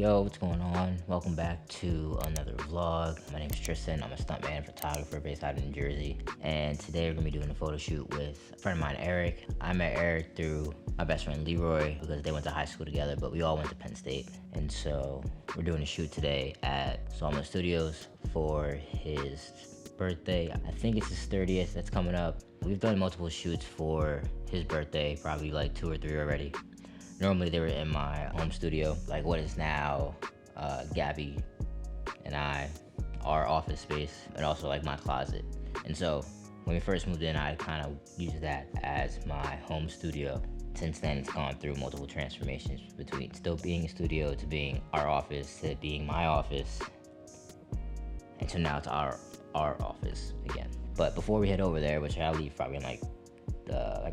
Yo, what's going on? Welcome back to another vlog. My name is Tristan. I'm a stuntman photographer based out of New Jersey. And today we're gonna be doing a photo shoot with a friend of mine, Eric. I met Eric through my best friend, Leroy, because they went to high school together, but we all went to Penn State. And so we're doing a shoot today at Sawmill Studios for his birthday. I think it's his 30th that's coming up. We've done multiple shoots for his birthday, probably like 2 or 3 already. Normally they were in my home studio, like what is now Gabby and our office space, and also like my closet. And so when we first moved in, I kind of used that as my home studio. Since then, it's gone through multiple transformations between still being a studio to being our office to being my office, and so now to our office again. But before we head over there, which I'll leave probably in like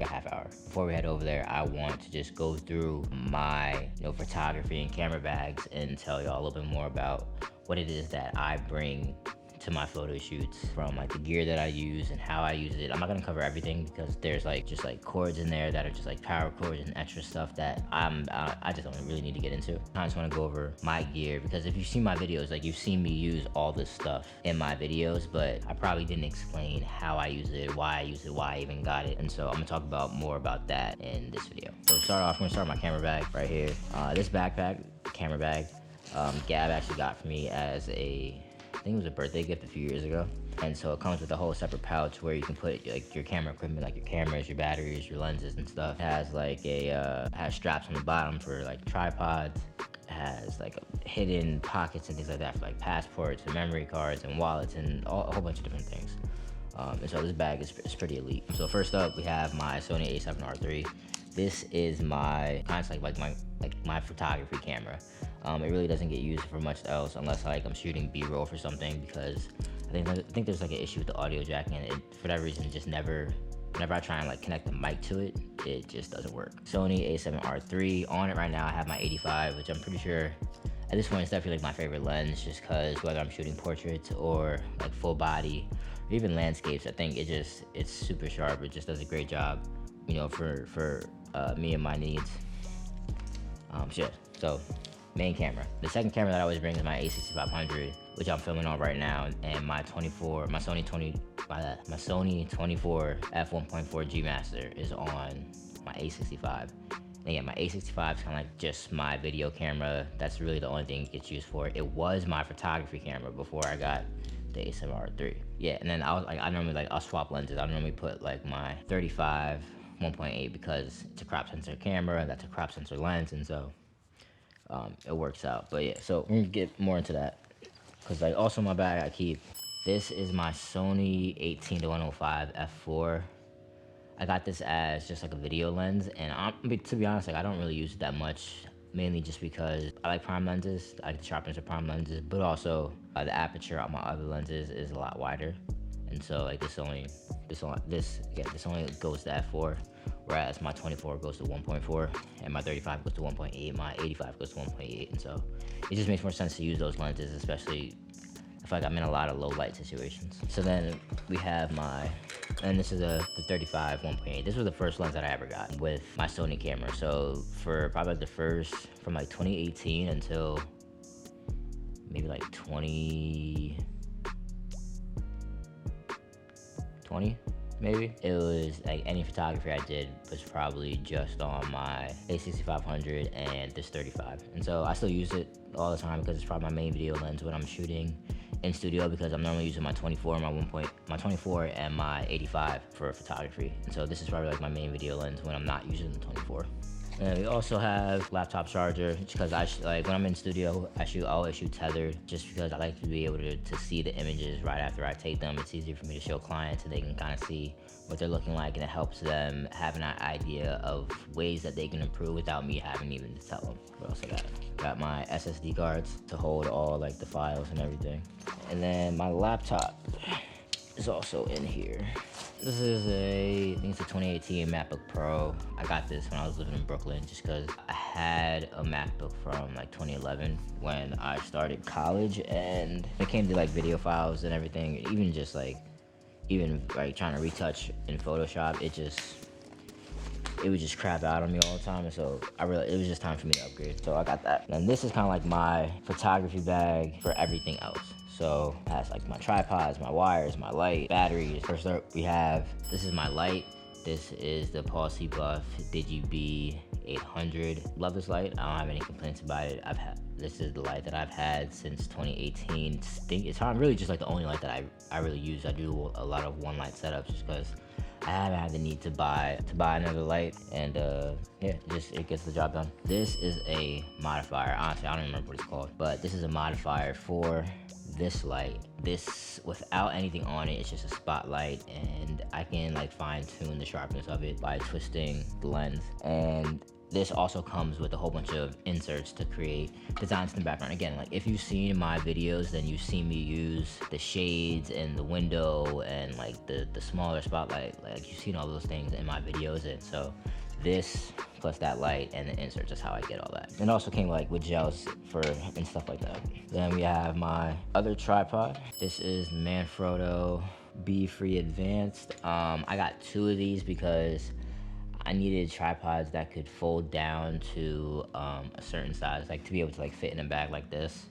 a half hour. Before we head over there, I want to just go through my photography and camera bags and tell y'all a little bit more about what it is that I bring to my photo shoots, from like the gear that I use and how I use it. I'm not gonna cover everything because there's just cords in there that are just like power cords and extra stuff that I just don't really need to get into. I just want to go over my gear because if you've seen my videos, like you've seen me use all this stuff in my videos, but I probably didn't explain how I use it, why I use it, why I even got it. And so I'm gonna talk about more about that in this video. So to start off, I'm gonna start my camera bag right here. This backpack, camera bag, Gab actually got for me as I think it was a birthday gift a few years ago. And so it comes with a whole separate pouch where you can put like your camera equipment, like your cameras, your batteries, your lenses and stuff. It has like has straps on the bottom for like tripods. It has like hidden pockets and things like that for like passports and memory cards and wallets and a whole bunch of different things. And so this bag is pretty elite. So first up, we have my Sony A7R III. This is my kind of like my photography camera. It really doesn't get used for much else unless like I'm shooting B-roll for something, because I think there's like an issue with the audio jack, and it for that reason just whenever I try and like connect the mic to it, it just doesn't work. Sony A7R III. On it right now I have my 85, which I'm pretty sure at this point it's definitely like my favorite lens, just because whether I'm shooting portraits or like full body or even landscapes, I think it's super sharp. It just does a great job, for me and my needs. So main camera. The second camera that I always bring is my A6500, which I'm filming on right now, and my Sony 24 f1.4 G Master is on my A65. And yeah, my A65 is kind of like just my video camera. That's really the only thing it gets used for. It was my photography camera before I got the A7R III. Yeah, and then I'll swap lenses. I normally put like my 35 1.8 because it's a crop sensor camera, that's a crop sensor lens, and so it works out. But yeah, so we're gonna get more into that, because like also in my bag I keep, this is my Sony 18-105 f4. I got this as just like a video lens, and to be honest, like I don't really use it that much, mainly just because I like prime lenses. I like the sharpness of prime lenses, but also the aperture on my other lenses is a lot wider. And so like this only goes to f4, whereas my 24 goes to 1.4, and my 35 goes to 1.8, my 85 goes to 1.8, and so it just makes more sense to use those lenses, especially if like I'm in a lot of low light situations. So then we have and this is the 35 1.8. This was the first lens that I ever got with my Sony camera. So for probably like from like 2018 until maybe like 2020 maybe, it was like any photography I did was probably just on my A6500 and this 35. And so I still use it all the time because it's probably my main video lens when I'm shooting in studio, because I'm normally using my 24 and my 85 for photography. And so this is probably like my main video lens when I'm not using the 24. And we also have laptop charger, because when I'm in studio, I always shoot tethered, just because I like to be able to see the images right after I take them. It's easier for me to show clients and they can kind of see what they're looking like, and it helps them have an idea of ways that they can improve without me having even to tell them. What else I got? Got my SSD cards to hold all like the files and everything. And then my laptop is also in here. This is I think it's a 2018 MacBook Pro. I got this when I was living in Brooklyn, just because I had a MacBook from like 2011 when I started college, and when it came to like video files and everything, even trying to retouch in Photoshop, it would just crap out on me all the time, and so it was just time for me to upgrade. So I got that. And this is kind of like my photography bag for everything else. So it has like my tripods, my wires, my light, batteries. First up, this is my light. This is the Paul C. Buff Digi-B 800. Love this light. I don't have any complaints about it. This is the light that I've had since 2018. It's really just like the only light that I really use. I do a lot of one light setups just because I haven't had the need to buy another light, and yeah, it gets the job done. This is a modifier. Honestly, I don't remember what it's called, but this is a modifier for this light. This, without anything on it, it's just a spotlight, and I can like fine tune the sharpness of it by twisting the lens. And this also comes with a whole bunch of inserts to create designs in the background. Again, like if you've seen my videos, then you've seen me use the shades and the window and like the smaller spotlight. Like you've seen all those things in my videos, and so this plus that light and the inserts is how I get all that. It also came like with gels and stuff like that. Then we have my other tripod. This is Manfrotto B-Free Advanced. I got two of these because I needed tripods that could fold down to a certain size, like to be able to like fit in a bag like this.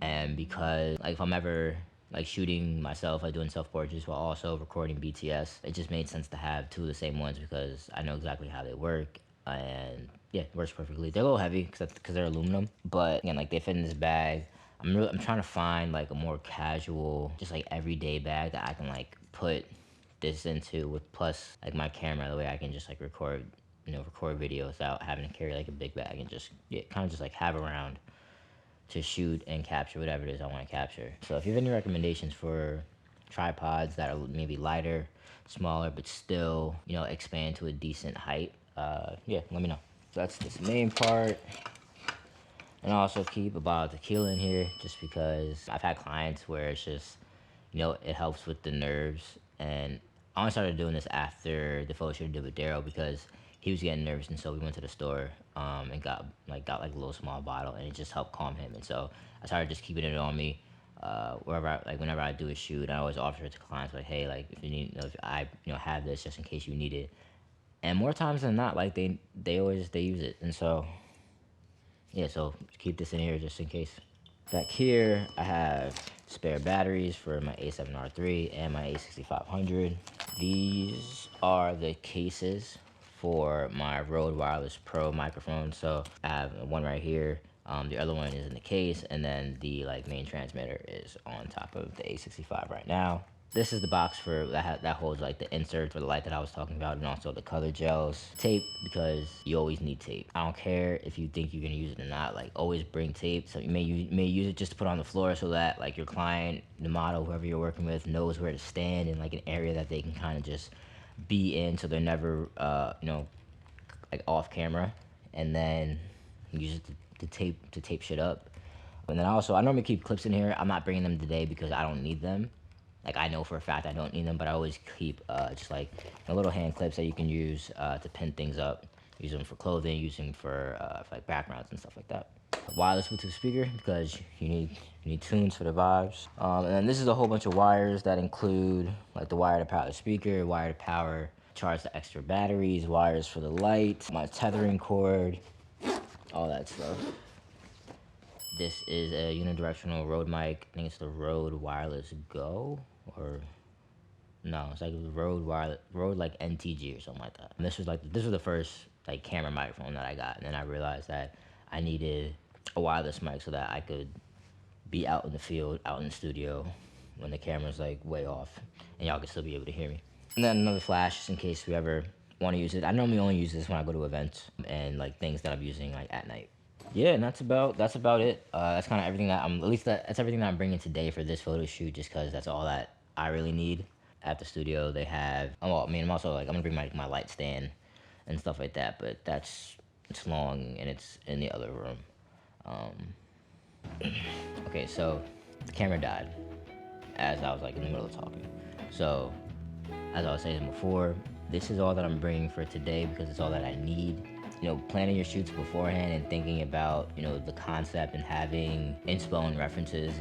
And because like if I'm ever like shooting myself, like doing self-portraits while also recording BTS, it just made sense to have two of the same ones because I know exactly how they work, and yeah, it works perfectly. They're a little heavy because they're aluminum, but again, like they fit in this bag. I'm trying to find like a more casual, just like everyday bag that I can like put this into with, plus like my camera, the way I can just like record video without having to carry like a big bag, and just kind of just like have around to shoot and capture whatever it is I want to capture. So if you have any recommendations for tripods that are maybe lighter, smaller, but still, expand to a decent height, yeah, let me know. So that's this main part. And I also keep a bottle of tequila in here just because I've had clients where it's just, it helps with the nerves. And I only started doing this after the photo shoot I did with Daryl because he was getting nervous, and so we went to the store and got a little small bottle, and it just helped calm him. And so I started just keeping it on me whenever I do a shoot. I always offer it to clients like, hey, like if you need, if I have this just in case you need it. And more times than not, like they use it, and so yeah, so keep this in here just in case. Back here, I have spare batteries for my A7R3 and my A6500. These are the cases for my Rode Wireless Pro microphone. So I have one right here. The other one is in the case, and then the main transmitter is on top of the A65 right now. This is the box for that holds like the insert for the light that I was talking about, and also the color gels. Tape, because you always need tape. I don't care if you think you're gonna use it or not. Like always bring tape. So you may use it just to put on the floor so that like your client, the model, whoever you're working with, knows where to stand in like an area that they can kind of just be in, so they're never like off camera. And then use it to tape shit up. And then I normally keep clips in here. I'm not bringing them today because I don't need them. Like I know for a fact I don't need them, but I always keep just like little hand clips that you can use to pin things up. Use them for clothing, use them for like backgrounds and stuff like that. Wireless Bluetooth speaker, because you need tunes for the vibes. And then this is a whole bunch of wires that include like the wire to power the speaker, wire to power, charge the extra batteries, wires for the light, my tethering cord, all that stuff. This is a unidirectional Rode mic. I think it's the Rode Wireless Go, or no, it's like the Rode like NTG or something like that. And this was the first like camera microphone that I got, and then I realized that I needed a wireless mic so that I could be out in the field, out in the studio, when the camera's like way off, and y'all can still be able to hear me. And then another flash, just in case we ever want to use it. I normally only use this when I go to events and like things that I'm using like at night. Yeah, and that's about it. That's kind of everything that's everything that I'm bringing today for this photo shoot, just because that's all that I really need. At the studio, they have, I'm also like, I'm gonna bring my light stand and stuff like that, but it's long and it's in the other room. Okay, so the camera died as I was like in the middle of talking. So as I was saying before, this is all that I'm bringing for today because it's all that I need. planning your shoots beforehand and thinking about, the concept and having inspo and references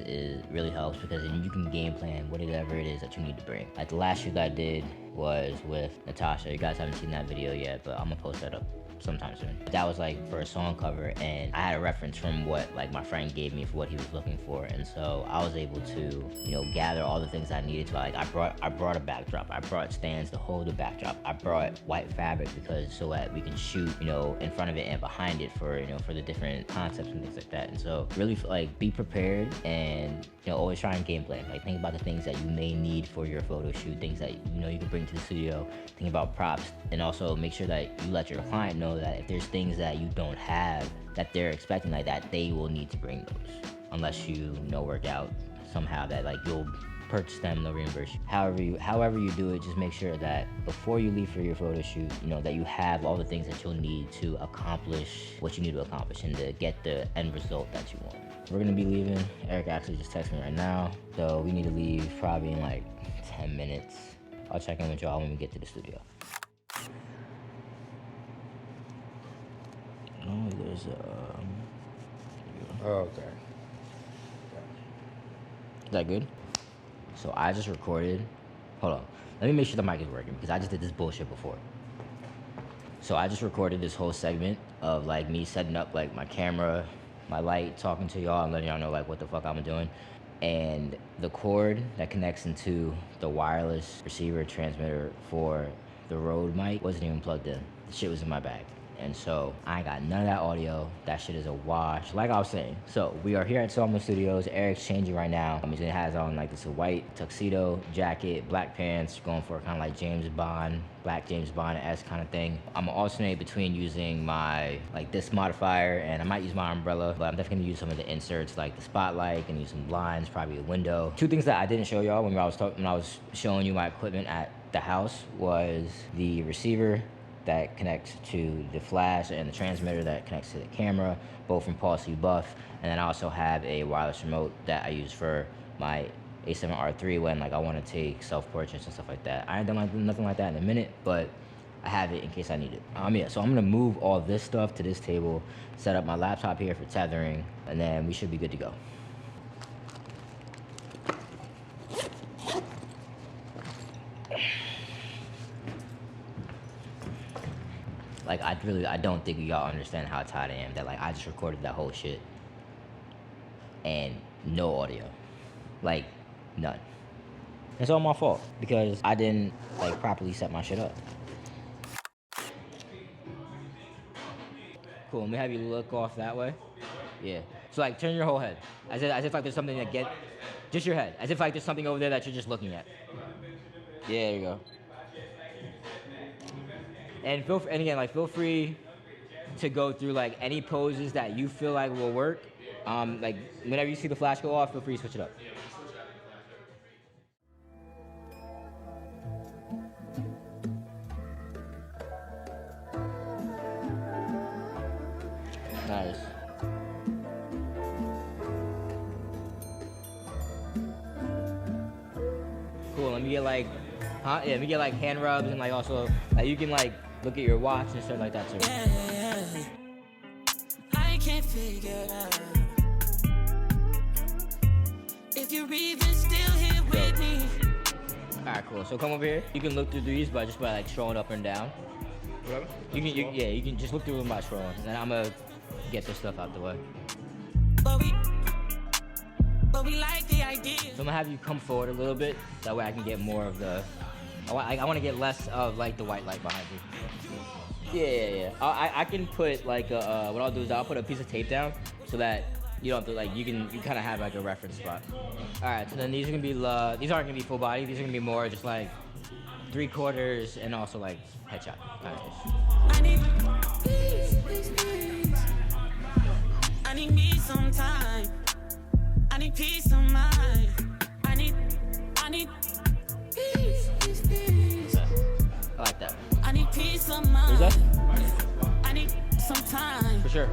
really helps, because then you can game plan whatever it is that you need to bring. Like the last shoot I did was with Natasha. You guys haven't seen that video yet, but I'm gonna post that up sometime soon. That was like for a song cover, and I had a reference from what like my friend gave me for what he was looking for, and so I was able to gather all the things I needed to, like I brought a backdrop, I brought stands to hold the backdrop, I brought white fabric because so that we can shoot in front of it and behind it for for the different concepts and things like that. And so really like be prepared, and always try and game plan. Like think about the things that you may need for your photo shoot, things that you can bring to the studio. Think about props, and also make sure that you let your client know that if there's things that you don't have that they're expecting like that, they will need to bring those, unless work out somehow that like you'll purchase them, they'll reimburse you. However you do it, just make sure that before you leave for your photo shoot, that you have all the things that you'll need to accomplish what you need to accomplish and to get the end result that you want. We're gonna be leaving. Eric actually just texted me right now, so we need to leave probably in like 10 minutes. I'll check in with y'all when we get to the studio. Oh, there's Oh, okay. Is that good? So I just recorded. Hold on. Let me make sure the mic is working, because I just did this bullshit before. So I just recorded this whole segment of like me setting up like my camera, my light, talking to y'all and letting y'all know like what the fuck I'm doing. And the cord that connects into the wireless receiver transmitter for the Rode mic wasn't even plugged in. The shit was in my bag. And so I ain't got none of that audio. That shit is a wash, like I was saying. So we are here at Sawmill Studios. Eric's changing right now. He has on like this white tuxedo jacket, black pants, going for kind of like James Bond, black James Bond-esque kind of thing. I'm gonna alternate between using my like this modifier, and I might use my umbrella, but I'm definitely gonna use some of the inserts like the spotlight, and use some blinds, probably a window. Two things that I didn't show y'all when I was showing you my equipment at the house was the receiver that connects to the flash and the transmitter that connects to the camera, both from Paul C. Buff. And then I also have a wireless remote that I use for my A7R3 when like I want to take self-portraits and stuff like that. I ain't done nothing like that in a minute, but I have it in case I need it. Yeah, so I'm gonna move all this stuff to this table, set up my laptop here for tethering, and then we should be good to go. Like, I don't think y'all understand how tired I am that, like, I just recorded that whole shit and no audio. Like, none. It's all my fault because I didn't, like, properly set my shit up. Cool, let me have you look off that way. Yeah. So, like, turn your whole head. As if like, there's something that just your head. As if, like, there's something over there that you're just looking at. Yeah, there you go. And feel free to go through like any poses that you feel like will work. Like whenever you see the flash go off, feel free to switch it up. Nice. Cool. Let me get like, yeah, let me get like hand rubs, and like also like you can like look at your watch and stuff like that too. Yeah. I can't figure out if you're even still here with me. Alright, cool. So come over here. You can look through these by like scrolling up and down. Whatever. You can just look through them by scrolling, and then I'm gonna get this stuff out the way. But we like the idea. So I'm gonna have you come forward a little bit. That way I can get more of the. I want to get less of like the white light behind you. Yeah. I can put like what I'll do is I'll put a piece of tape down so that you don't have to like you kind of have like a reference spot. All right. So then these are gonna be these aren't gonna be full body. These are gonna be more just like 3/4 and also like headshot. I need peace. I need me some time. I need peace of mind. I need peace. I like that. I need peace of mind. Where's that? I need some time. For sure.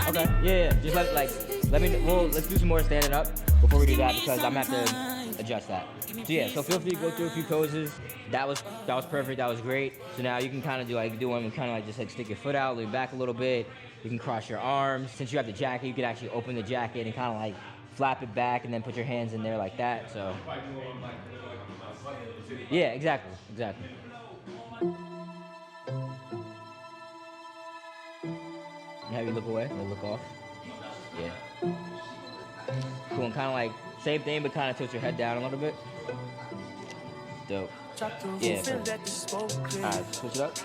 Okay. Yeah. Just let me. Well, let's do some more standing up before we do that because I'm gonna have to adjust that. So yeah, so feel free to go through a few poses. That was perfect. That was great. So now you can kind of do one, kind of like just like stick your foot out, lean back a little bit. You can cross your arms. Since you have the jacket, you can actually open the jacket and kind of like flap it back, and then put your hands in there like that. So yeah, exactly. And have you look away or look off. Yeah. Cool, and kind of like same thing, but kind of tilt your head down a little bit. Dope. Yeah. Alright, switch it up.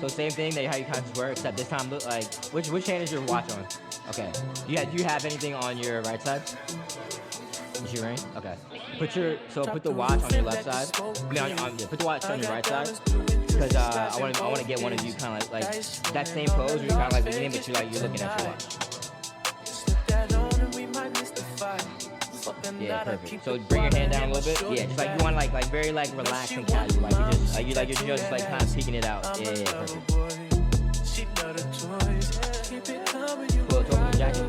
So same thing, how you kind of just wear, except this time look like which hand is your watch on? Okay. Do you have anything on your right side? Is your ring? Okay. Put the watch on your left side. Put the watch on your right side. Because I want to get one of you kind of like that same pose where you're kind of like leaning, but you're looking at your watch. Yeah, perfect. So bring your hand down a little bit. Yeah, just like you want like very like relaxed and casual. Like you're just like kind of peeking it out. Yeah, perfect. Cool, it's over the jacket.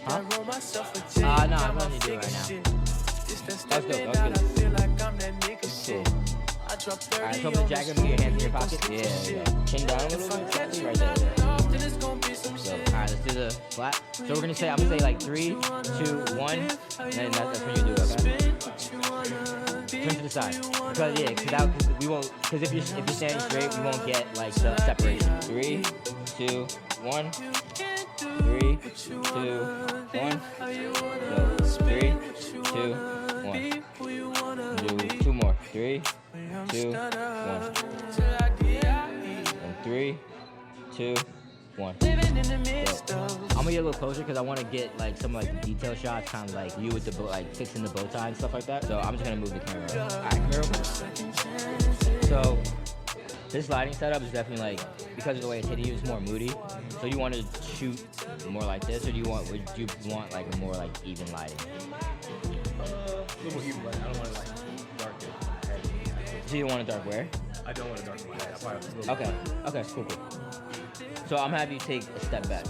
Huh? No, I'm letting you do it right now. That was good. Cool. Alright, so open the jacket, put your hands in your pocket. Yeah. Chin down a little bit. Right there. So, alright, let's do the flat. So I'm gonna say like 3, 2, 1, and that's when you do it, okay? Turn to the side. Because if you're standing straight, we won't get like the separation. 3, 2, 1. 3, 2, 1. Go. 3, 2, 1. Do 2 more. 3, 2, 1. And 3, 2, 1. So, I'm gonna get a little closer because I want to get like some like the detail shots, kind of like you with the like fixing the bow tie and stuff like that. So I'm just gonna move the camera. Alright, camera. So this lighting setup is definitely like, because of the way it's hitting you, it's more moody. So you want to shoot more like this, or would you want like a more like even lighting? A little more even lighting. I don't want to like dark it. So you don't want it dark where? I don't want to dark it. Okay, cool. So I'm gonna have you take a step back.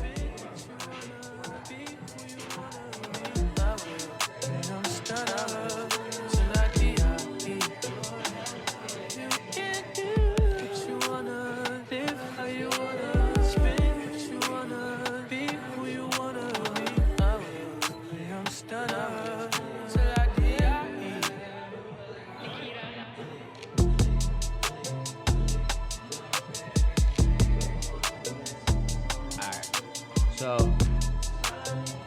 So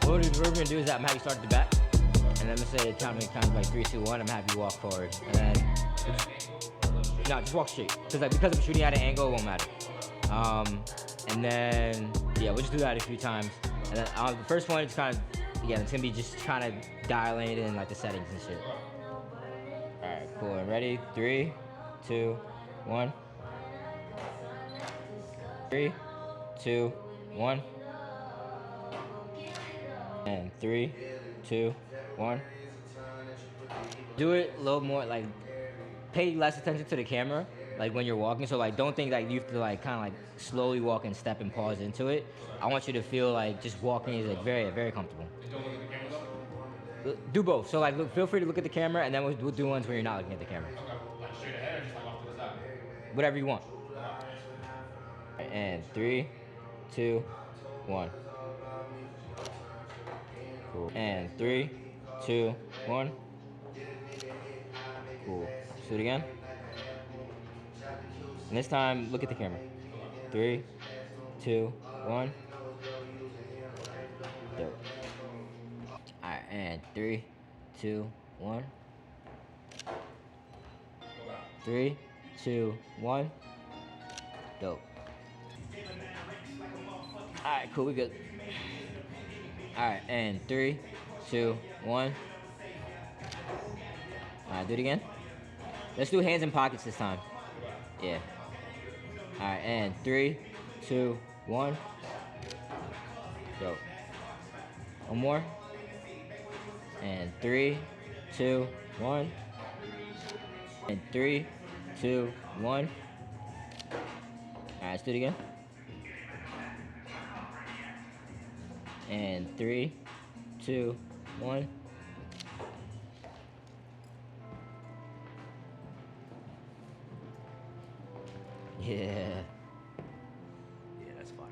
what we're gonna do is that I'm gonna have you start at the back, and I'm gonna say count like 3, 2, 1. I'm gonna have you walk forward, and then just walk straight. Because I'm shooting at an angle, it won't matter. And then yeah, we'll just do that a few times. And then the first one is kind of it's gonna be just kind of dialing in like the settings and shit. All right, cool. And ready? 3, 2, 1. 3, 2, 1. And 3, 2, 1. Do it a little more, like pay less attention to the camera, like when you're walking. So like don't think like you have to like kind of like slowly walk and step and pause into it. I want you to feel like just walking is like very, very comfortable. Do both. So like feel free to look at the camera, and then we'll do ones when you're not looking at the camera. Like straight ahead or just like off to the side? Whatever you want. And 3, 2, 1. Cool. And 3, 2, 1. Cool. Let's do it again. And this time, look at the camera. 3, 2, 1. Dope. Alright, and 3, 2, 1. 3, 2, 1. Dope. Alright, cool, we good. Alright, and 3, 2, 1. Alright, do it again. Let's do hands in pockets this time. Yeah. Alright, and 3, 2, 1. Go. One more. And 3, 2, 1. And 3, 2, 1. Alright, let's do it again. And 3, 2, 1. Yeah. Yeah, that's fire.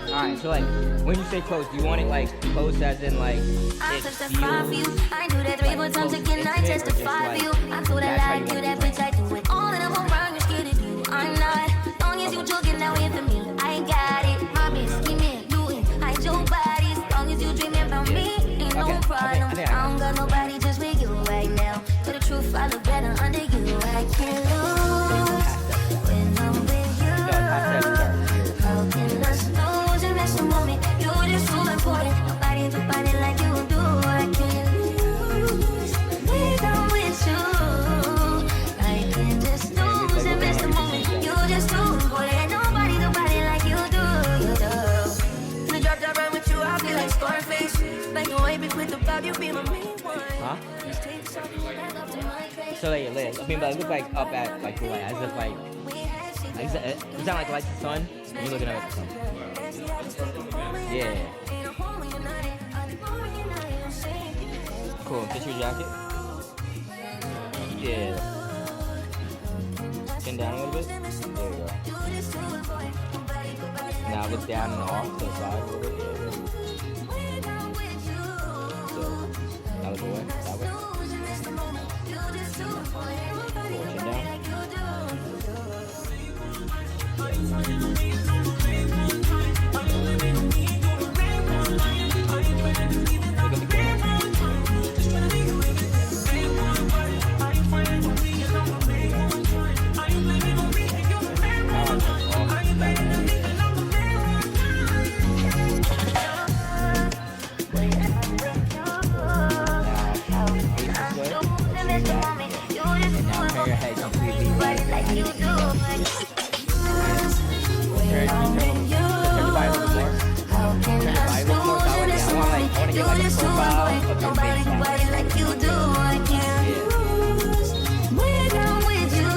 Alright, so like, when you say close, do you want it like close as in like I it testify for you. feels I do that 3 like times close again. I intimate, or just testify for you. like I told that's I how like you you, want that it bitch. I do it all in a home run. You're scared of you. I'm not. Long as you joking now with me, I got it. My bitch, scheming, looting, hide your body. As long as you dreaming about me, ain't no Okay, problem. I think I don't got nobody just with you right now. Tell the truth, I look better under you. I can't lose when I'm with you. How can I snooze and miss the moment? You're just so important. Nobody do body like you do. I can't lose when I'm with you. I can't just snooze and miss the moment. You're just too important. Nobody do body like you do. You do. When I drop that ride with you, I feel like Scarface. Like a white bitch with the vibe, you be my main one. Huh? Just take something back up to my face. So like, I mean, but it look like up at like the light, as if like, it's not like lights the sun, and you're looking up at the sun. Yeah. Cool. Get your jacket. Yeah. Chin down a little bit. There you go. Now look down and off to the side a little bit. Yeah. So now look away. That way. Cool. Chin down. Look at the camera. Turn your head completely right. Turn your body a little more. Turn your body a little more. I want to get like a profile of your face. Like you do, I can't lose when I'm with you.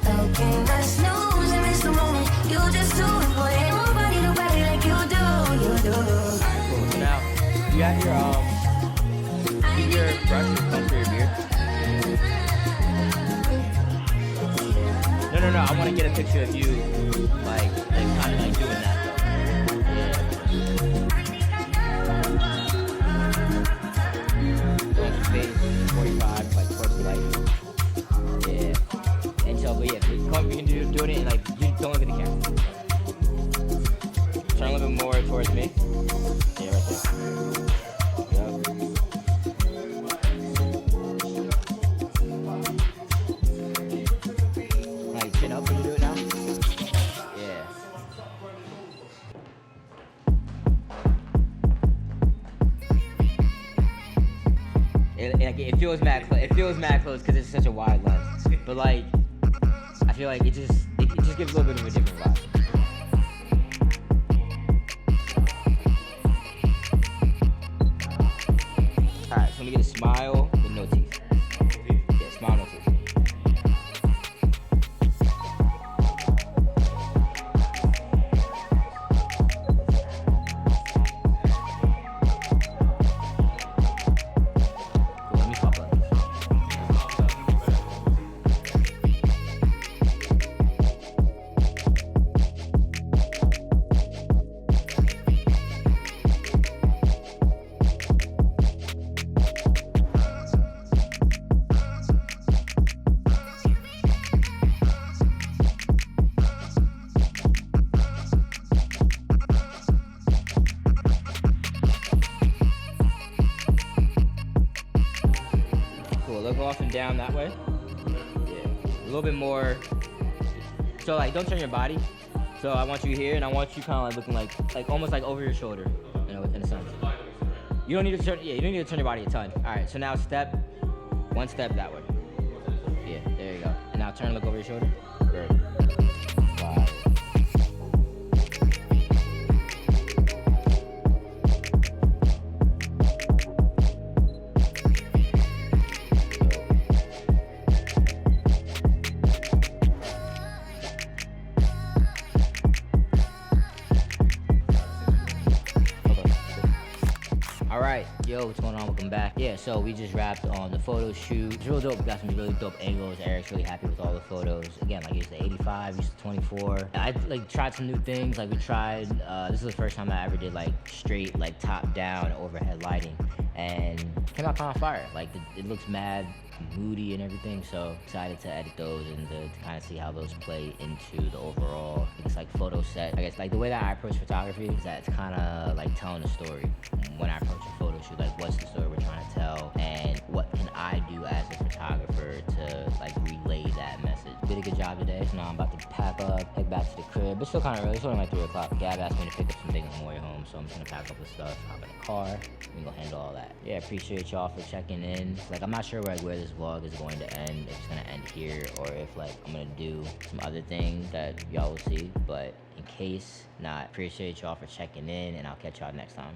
How can I snooze and miss the moment? You just do it, boy. Ain't nobody like you do, you do. Alright, cool. So now you got your brush comb for your beard. No. I want to get a picture of you, like kind of like doing that though. Yeah. Going to space 45, like towards the light. Yeah. And so, but yeah, we can do it and like you don't look at the camera. Turn a little bit more towards me. Yeah, right there. Like chin up when you do it now. Yeah. It feels mad close. It feels mad close because it's such a wide lens. But like, I feel like it just gives a little bit of a different vibe. Alright, so let me get a smile with no teeth. Yeah, smile, no teeth. Cool, let me pop up. Cool, look off and down that way. Yeah, a little bit more. So like, don't turn your body. So I want you here, and I want you kind of like looking like almost like over your shoulder, you know, in a sense. You don't need to turn. Yeah, you don't need to turn your body a ton. All right, so now one step that way. Yeah, there you go. And now turn, look over your shoulder. Great. Wow. All right, Yo, what's going on? Welcome back. Yeah, so we just wrapped on the photo shoot. It's real dope. We got some really dope angles. Eric's really happy with all the photos. Again, like, used the 85, used the 24. I like tried some new things. Like, we tried, this is the first time I ever did like straight, like top down overhead lighting, and came out kind of fire. Like, it looks mad moody and everything, so excited to edit those and to kind of see how those play into the overall, it's like photo set. I guess like the way that I approach photography is that it's kind of like telling a story. When I approach a photo shoot, like, what's the story we're trying to tell, and what can I do as a photographer to like relay that message. Did a good job today. So now I'm about to pack up, head back to the crib. It's still kind of early. It's only like 3 o'clock. Gab asked me to pick up some things on the way home, so I'm just gonna pack up the stuff, hop in the car, and go handle all that. Yeah, appreciate y'all for checking in. Like, I'm not sure where this vlog is going to end, if it's gonna end here or if like I'm gonna do some other things that y'all will see, but in case not, appreciate y'all for checking in, and I'll catch y'all next time.